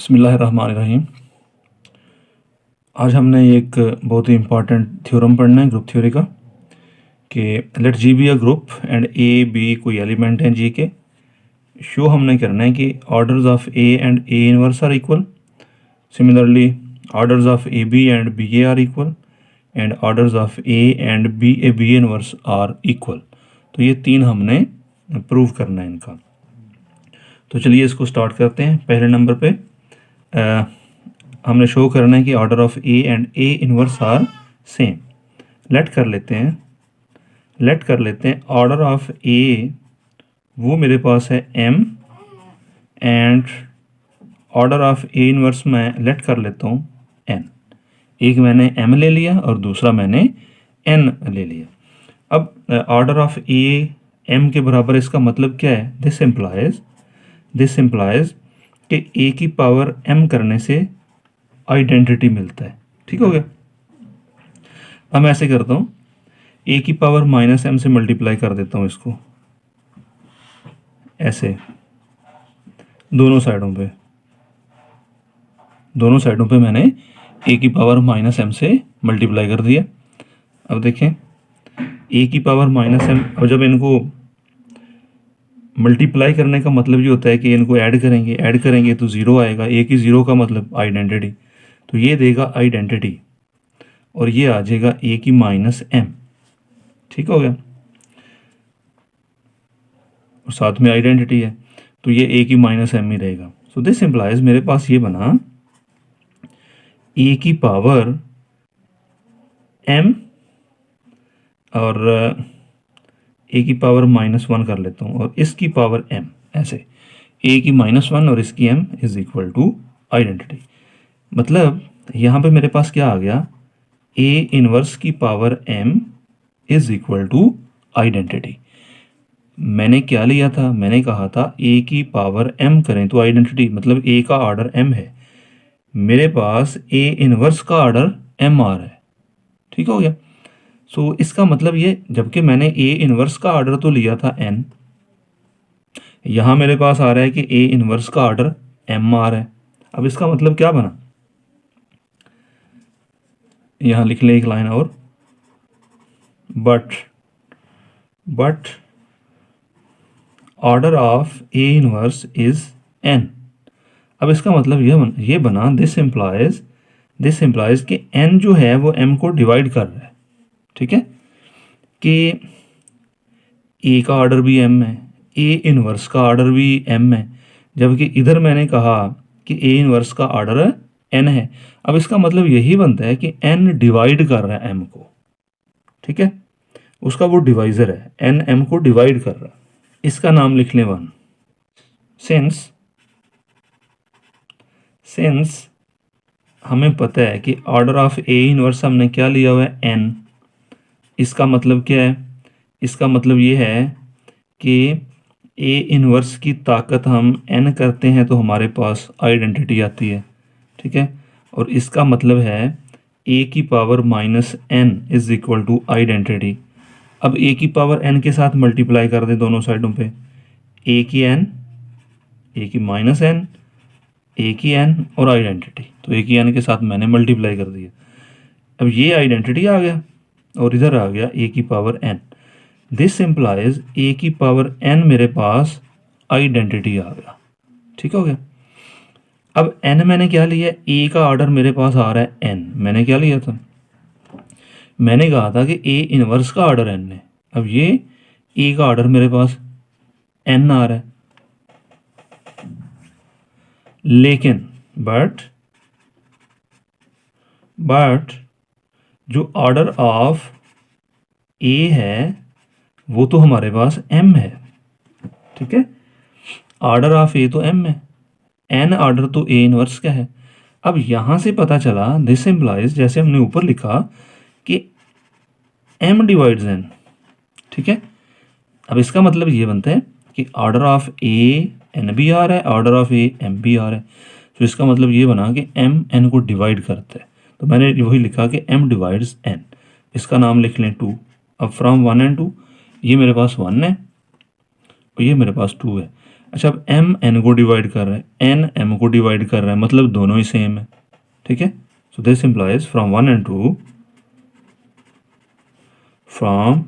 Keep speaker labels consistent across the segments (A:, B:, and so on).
A: बिस्मिल्लाहिर्रहमानिर्रहीम। आज हमने एक बहुत ही इम्पॉर्टेंट थ्योरम पढ़ना है ग्रुप थ्योरी का कि let G be a group and a b कोई एलिमेंट हैं जी के। शो हमने करना है कि orders of a and a inverse are equal, similarly orders of a b and b a are equal and orders of a and b inverse are equal. तो ये तीन हमने प्रूव करना है इनका। तो चलिए इसको स्टार्ट करते हैं। पहले नंबर पे हमने शो करना है कि order of a and a inverse are same. Let कर लेते हैं ऑर्डर ऑफ ए वो मेरे पास है m and order of A inverse मैं लेट कर लेता हूँ n। एक मैंने m ले लिया और दूसरा मैंने n ले लिया। अब ऑर्डर ऑफ ए m के बराबर, इसका मतलब क्या है? दिस इम्प्लाइज कि a की पावर m करने से आइडेंटिटी मिलता है। ठीक हो गया। अब मैं ऐसे करता हूँ, a की पावर -m से मल्टीप्लाई कर देता हूँ इसको, ऐसे दोनों साइडों पे मैंने a की पावर -m से मल्टीप्लाई कर दिया। अब देखें a की पावर -m, और जब इनको मल्टीप्लाई करने का मतलब ये होता है कि इनको ऐड करेंगे तो ज़ीरो आएगा। a की ज़ीरो का मतलब आइडेंटिटी, तो ये देगा आइडेंटिटी और ये आ जाएगा a की -m। ठीक हो गया। और साथ में आइडेंटिटी है तो ये a की -m ही रहेगा। सो दिस इम्प्लाइज मेरे पास ये बना a की पावर m और a की पावर -1 कर लेता हूँ और इसकी पावर m, ऐसे a की -1 और इसकी m is equal to identity. मतलब यहाँ पे मेरे पास क्या आ गया? a इनवर्स की power m is equal to identity. मैंने क्या लिया था? मैंने कहा था a की पावर m करें तो आइडेंटिटी, मतलब a का ऑर्डर m है, मेरे पास a इनवर्स का ऑर्डर m आ रहा है। ठीक हो गया। सो इसका मतलब ये, जबकि मैंने a इनवर्स का ऑर्डर तो लिया था n, यहाँ मेरे पास आ रहा है कि a इनवर्स का ऑर्डर m आ रहा है। अब इसका मतलब क्या बना? यहाँ लिख लें एक लाइन और, but order of a inverse is n। अब इसका मतलब ये बना दिस इम्प्लाइज कि n जो है वो m को डिवाइड कर रहा है। ठीक है, कि a का ऑर्डर भी m है, a इनवर्स का ऑर्डर भी m है, जबकि इधर मैंने कहा कि a इनवर्स का ऑर्डर n है। अब इसका मतलब यही बनता है कि n डिवाइड कर रहा है m को। ठीक है, उसका वो डिवाइजर है, n m को डिवाइड कर रहा है। इसका नाम लिख लें 1। सिंस हमें पता है कि ऑर्डर ऑफ a इनवर्स हमने क्या लिया हुआ है? n। इसका मतलब क्या है? इसका मतलब ये है कि a इनवर्स की ताकत हम n करते हैं तो हमारे पास आइडेंटिटी आती है। ठीक है, और इसका मतलब है a की power -n is equal to identity. अब a की पावर n के साथ मल्टीप्लाई कर दें दोनों साइडों पे, a की n, a की -n, a की n और आइडेंटिटी, तो a की n के साथ मैंने मल्टीप्लाई कर दिया। अब ये आइडेंटिटी आ गया और इधर आ गया a की power n। This implies a की पावर n मेरे पास आइडेंटिटी आ गया। ठीक हो गया। अब n मैंने क्या लिया? a का ऑर्डर मेरे पास आ रहा है n। मैंने क्या लिया था? मैंने कहा था कि a इनवर्स का ऑर्डर n है। अब ये a का ऑर्डर मेरे पास n आ रहा है, लेकिन बट जो ऑर्डर ऑफ a है वो तो हमारे पास m है। ठीक है, ऑर्डर ऑफ a तो m है, n ऑर्डर तो a इनवर्स का है। अब यहाँ से पता चला, दिस इम्प्लाइज, जैसे हमने ऊपर लिखा कि m डिवाइड्स n। ठीक है, अब इसका मतलब ये बनता है कि ऑर्डर ऑफ a n भी आ रहा है, ऑर्डर ऑफ a m भी आ रहा है। तो इसका मतलब ये बना कि m n को डिवाइड करता है। तो मैंने वही लिखा कि m डिवाइड्स n। इसका नाम लिख लें 2। अब फ्रॉम 1 and 2, ये मेरे पास 1 है और ये मेरे पास 2 है। अच्छा, अब m n को डिवाइड कर रहा है, n m को डिवाइड कर रहा है, मतलब दोनों ही सेम है, ठीक है। So this implies from 1 and 2, from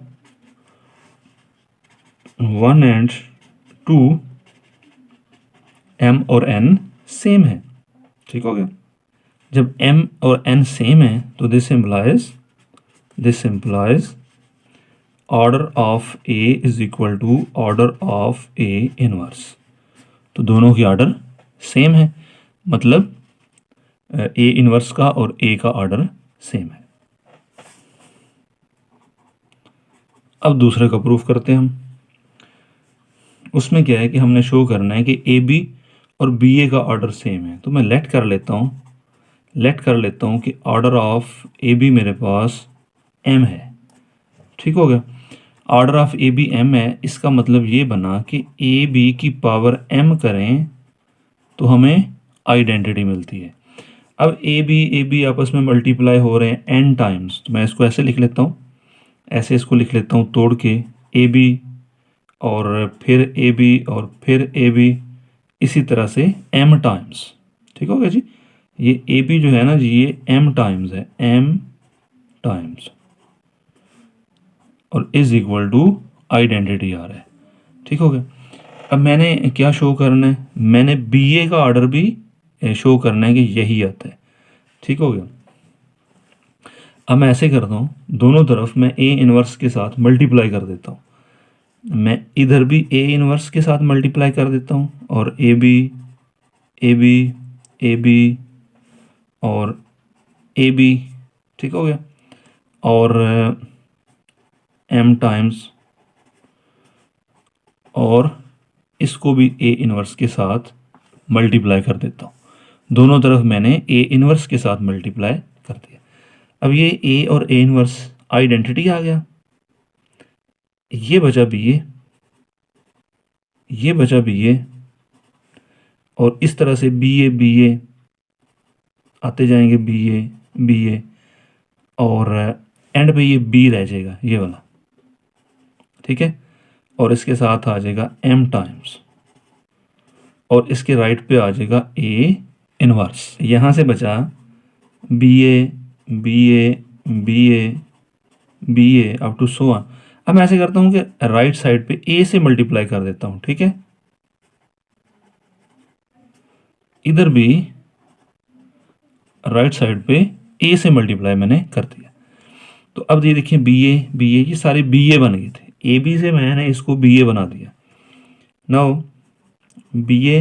A: 1 and 2 m और n सेम है, ठीक हो गया। जब m और n सेम है तो this implies order of a is equal to order of a inverse. तो दोनों की ऑर्डर सेम है, मतलब a इनवर्स का और a का ऑर्डर सेम है। अब दूसरे का प्रूफ करते हैं हम। उसमें क्या है कि हमने शो करना है कि ए बी और बी ए का ऑर्डर सेम है। तो मैं लेट कर लेता हूँ कि ऑर्डर ऑफ ए बी मेरे पास m है, ठीक हो गया। Order of a b m है, इसका मतलब ये बना कि ए बी की पावर m करें तो हमें आइडेंटिटी मिलती है। अब ए बी आपस में मल्टीप्लाई हो रहे हैं n टाइम्स, तो मैं इसको ऐसे लिख लेता हूँ, ऐसे इसको लिख लेता हूँ तोड़ के, ए बी और फिर ए बी और फिर ए बी, इसी तरह से m टाइम्स, ठीक हो गया जी। ये ए बी जो है ना जी, ये m टाइम्स है, m टाइम्स, और इज इक्वल टू आइडेंटिटी आ रहा है, ठीक हो गया। अब मैंने क्या शो करना है, मैंने बी ए का ऑर्डर भी शो करना है कि यही आता है, ठीक हो गया। अब मैं ऐसे करता हूँ, दोनों तरफ मैं ए इनवर्स के साथ मल्टीप्लाई कर देता हूँ। मैं इधर भी ए इनवर्स के साथ मल्टीप्लाई कर देता हूँ, और a b a b a b और ए बी, ठीक हो गया, और m टाइम्स, और इसको भी ए इनवर्स के साथ मल्टीप्लाई कर देता हूँ। दोनों तरफ मैंने ए इनवर्स के साथ मल्टीप्लाई कर दिया। अब ये ए और ए इनवर्स आइडेंटिटी आ गया, ये बचा बी ए, ये बचा बी ए, और इस तरह से बी ए आते जाएंगे, बी ए, और एंड पे ये बी रह जाएगा, ये वाला, ठीक है। और इसके साथ आ जाएगा m टाइम्स, और इसके राइट पे आ जाएगा a इनवर्स। यहाँ से बचा b a b a b a b a up to so on. अब मैं ऐसे करता हूँ कि राइट साइड पे a से मल्टीप्लाई कर देता हूँ, ठीक है। इधर भी राइट साइड पे a से मल्टीप्लाई मैंने कर दिया। तो अब ये देखिए बी ए ये सारे बी ए बन गए थे, ए बी से मैंने इसको बी ए बना दिया। Now b a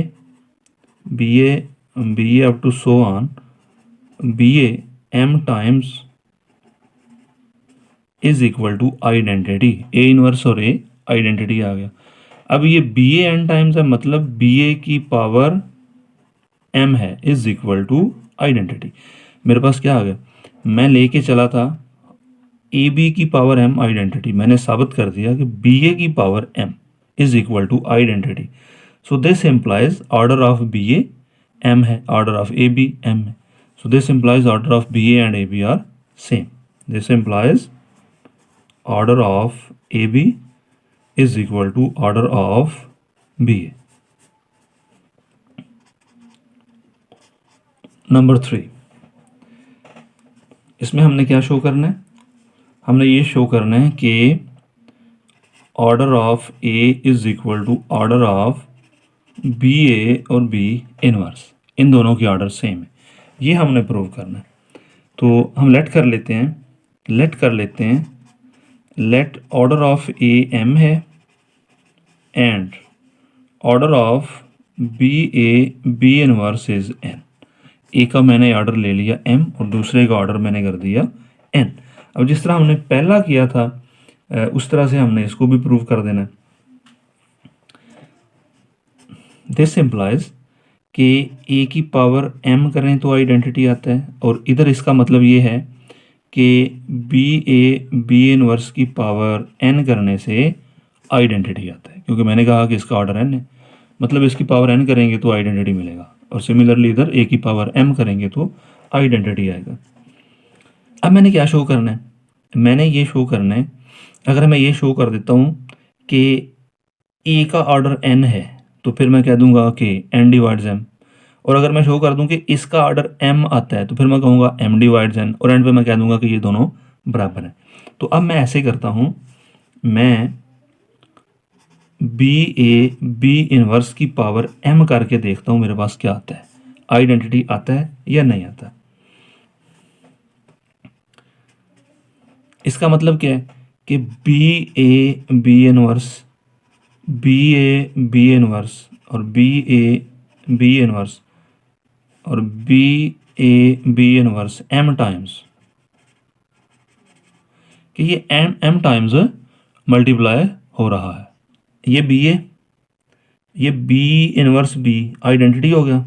A: up to so on, b a m times is equal to identity, a inverse और ए आइडेंटिटी आ गया। अब ये बी ए n टाइम्स है, मतलब बी ए की पावर m है, इज इक्वल टू आइडेंटिटी। मेरे पास क्या आ गया, मैं लेके चला था ए बी की पावर m आइडेंटिटी, मैंने साबित कर दिया कि बी ए की power m is equal to identity. So this implies order of B a m है, order of a b m है। So this implies order of B a and a b are same. This implies order of a b is equal to order of B a. Number 3, इसमें हमने क्या show करना है, हमने ये show करना है कि order of A is equal to order of B A और बी इनवर्स, इन दोनों की ऑर्डर सेम है, ये हमने प्रूव करना है। तो हम लेट कर लेते हैं, let order of a m है and order of b inverse is n। A का मैंने ऑर्डर ले लिया m और दूसरे का ऑर्डर मैंने कर दिया n। अब जिस तरह हमने पहला किया था उस तरह से हमने इसको भी प्रूव कर देना है। दिस इम्प्लाइज कि ए की पावर m करें तो आइडेंटिटी आता है, और इधर इसका मतलब ये है कि बी इनवर्स की पावर n करने से आइडेंटिटी आता है, क्योंकि मैंने कहा कि इसका ऑर्डर n है, मतलब इसकी पावर n करेंगे तो आइडेंटिटी मिलेगा, और सिमिलरली इधर a की पावर m करेंगे तो आइडेंटिटी आएगा। अब मैंने क्या शो करना है, मैंने ये शो करना है, अगर मैं ये शो कर देता हूँ कि a का ऑर्डर n है तो फिर मैं कह दूंगा कि n डिवाइड्स m। और अगर मैं शो कर दूं कि इसका ऑर्डर m आता है तो फिर मैं कहूँगा m डिवाइड्स n, और एंड पे मैं कह दूंगा कि ये दोनों बराबर हैं। तो अब मैं ऐसे करता हूँ, मैं बी इनवर्स की पावर m करके देखता हूँ मेरे पास क्या आता है, आइडेंटिटी आता है या नहीं आता। इसका मतलब क्या है कि बी इनवर्स बी इनवर्स और बी इनवर्स और बी इनवर्स m टाइम्स, कि ये m टाइम्स मल्टीप्लाई हो रहा है। ये बी ए, ये बी इनवर्स बी आइडेंटिटी हो गया,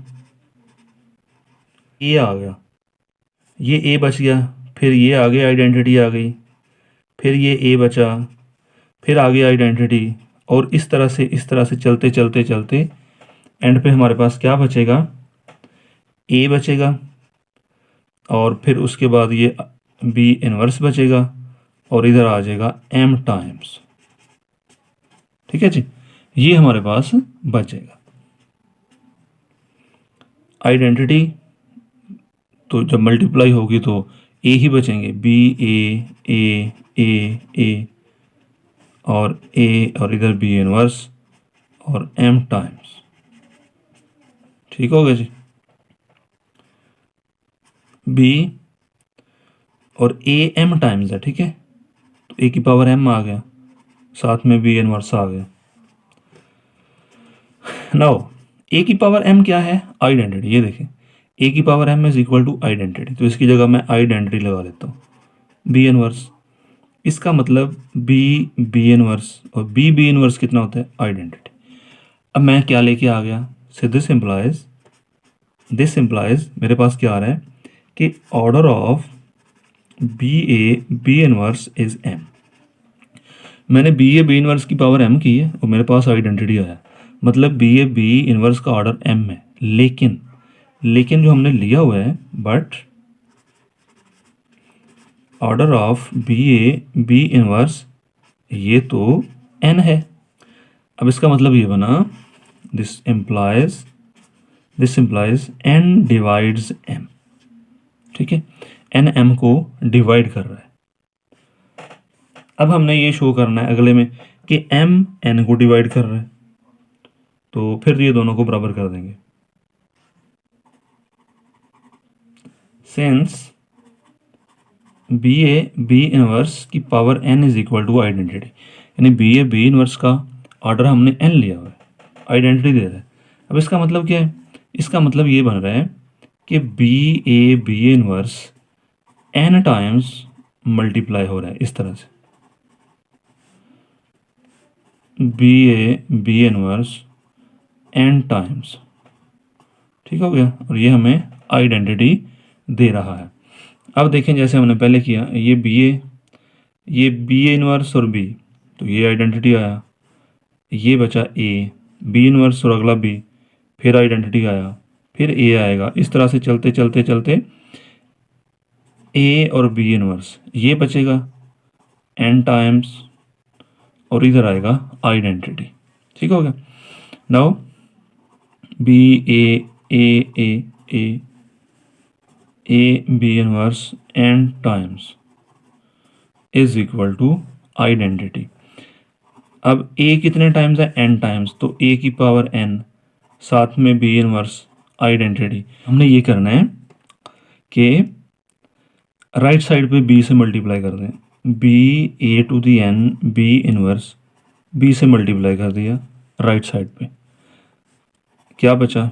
A: ए आ गया, ये ए बच गया, फिर ये आगे आइडेंटिटी आ गई, फिर ये ए बचा, फिर आगे आइडेंटिटी, और इस तरह से चलते चलते चलते एंड पे हमारे पास क्या बचेगा, ए बचेगा, और फिर उसके बाद ये बी इनवर्स बचेगा, और इधर आ जाएगा m टाइम्स। ठीक है जी, ये हमारे पास बचेगा आइडेंटिटी। तो जब मल्टीप्लाई होगी तो ए ही बचेंगे, बी ए और इधर बी इनवर्स और m टाइम्स। ठीक हो गया जी, बी और ए m टाइम्स है। ठीक है, तो ए की पावर m आ गया, साथ में बी इनवर्स आ गया। नाउ ए की पावर m क्या है, आइडेंटिटी। ये देखें, ए की power m is equal to identity, तो इसकी जगह मैं आइडेंटिटी लगा देता हूँ, बी इनवर्स। इसका मतलब बी इनवर्स और बी इनवर्स कितना होता है, आइडेंटिटी। अब मैं क्या लेके आ गया, से दिस इम्प्लाइज मेरे पास क्या आ रहा है कि order of b inverse is m। मैंने बी इनवर्स की पावर m की है और मेरे पास आइडेंटिटी आया, मतलब बी इनवर्स का ऑर्डर m है। लेकिन जो हमने लिया हुआ है, but order of b inverse ये तो n है। अब इसका मतलब ये बना, this implies n divides m। ठीक है, n m को डिवाइड कर रहा है। अब हमने ये शो करना है अगले में कि m n को डिवाइड कर रहा है, तो फिर ये दोनों को बराबर कर देंगे। सिंस बी इनवर्स की power n is equal to identity, यानी बी इनवर्स का ऑर्डर हमने n लिया हुआ है, आइडेंटिटी दे रहा है। अब इसका मतलब क्या है, इसका मतलब ये बन रहा है कि b inverse n times multiply हो रहा है, इस तरह से बी इनवर्स n टाइम्स। ठीक हो गया, और ये हमें आइडेंटिटी दे रहा है। अब देखें, जैसे हमने पहले किया, ये बी इनवर्स और बी, तो ये आइडेंटिटी आया, ये बचा ए, बी इनवर्स और अगला बी, फिर आइडेंटिटी आया, फिर ए आएगा, इस तरह से चलते चलते चलते ए और बी इनवर्स ये बचेगा n टाइम्स, और इधर आएगा आइडेंटिटी। ठीक हो गया। Now b a b inverse n times is equal to identity. अब a कितने टाइम्स है, n टाइम्स, तो a की पावर n साथ में b इनवर्स आइडेंटिटी। हमने ये करना है कि राइट साइड पे b से मल्टीप्लाई कर दें, a to the n b inverse b से मल्टीप्लाई कर दिया, राइट साइड पे क्या बचा,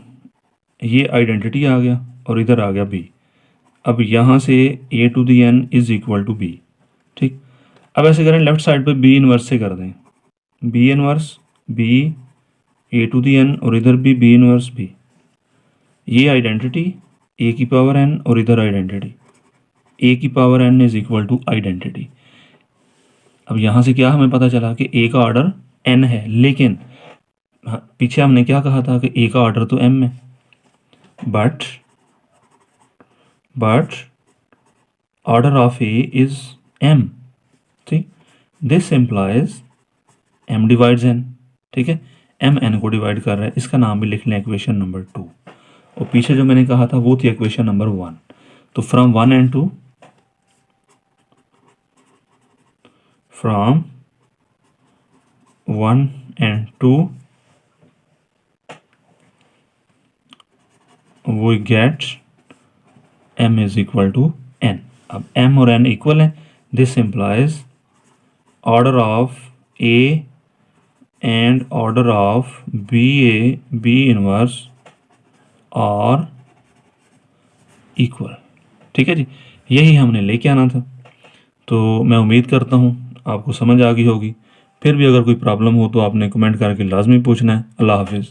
A: ये आइडेंटिटी आ गया और इधर आ गया b। अब यहाँ से a to the n is equal to b। ठीक, अब ऐसे करें, लेफ्ट साइड पे b इनवर्स से कर दें, b inverse b a to the n और इधर भी b इनवर्स b, ये आइडेंटिटी a की पावर n और इधर आइडेंटिटी a की power n is equal to identity. अब यहाँ से क्या हमें पता चला कि a का ऑर्डर n है, लेकिन पीछे हमने क्या कहा था कि a का ऑर्डर तो m है, but order of a is m। ठीक, this implies m divides n। ठीक है, एम एन को डिवाइड कर रहा है, इसका नाम भी लिख लें इक्वेशन नंबर 2। और पीछे जो मैंने कहा था वो थी इक्वेशन नंबर 1। तो from 1 and 2, from 1 and 2 we get m is equal to n। अब m और n इक्वल है, this implies order of a and order of b inverse और इक्वल। ठीक है जी, यही हमने लेके आना था। तो मैं उम्मीद करता हूँ आपको समझ आ गई होगी। फिर भी अगर कोई प्रॉब्लम हो तो आपने कमेंट करके लाजमी पूछना है। अल्लाह हाफिज़।